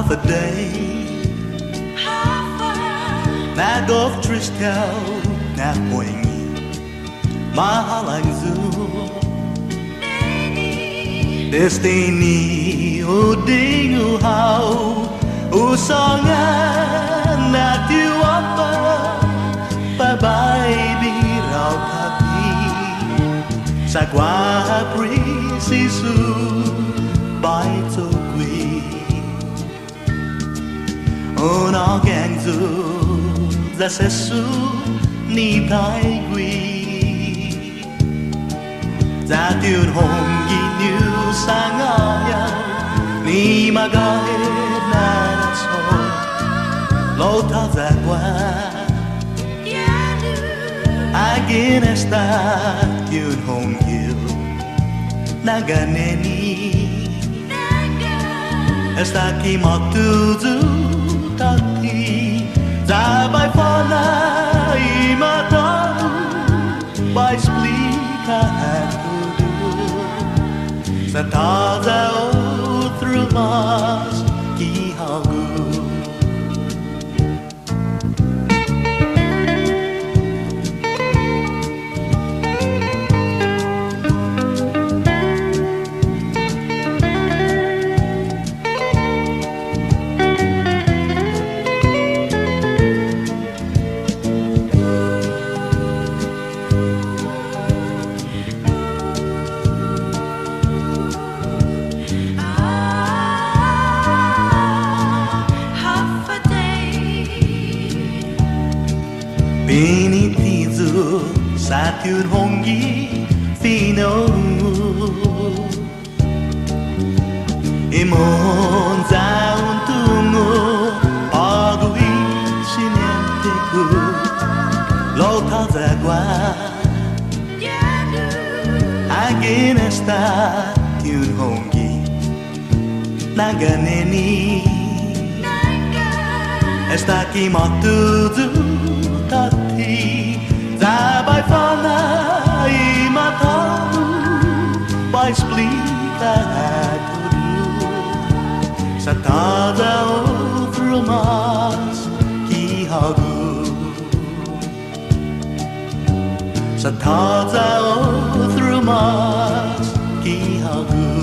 half a day na gov trist theo na hoing mahalang zu destiny u ding u hao u songan na tiêu apa bye bye bi rao papi sa qua pri si su bai to quy o nó gang zu ra sẽ su ni thái quy ra tuyên hồn ghi như sang ngaya ni mà ga hết na so lâu tha ra qua again esta tuyên hồn yêu naga neni esta ki matuzu tati za by fona imataru by splika sa taza o through mas ki hagu Pinitizu sa tuyên hồn ghi fino imon za un tungo agui sinente ku lo ta za qua again esta tuyên hồn ghi naganeni esta ki matuzu tati za by fana imataru by splita haturu sa taza o thrumas ki hagu sa taza o thrumas ki hagu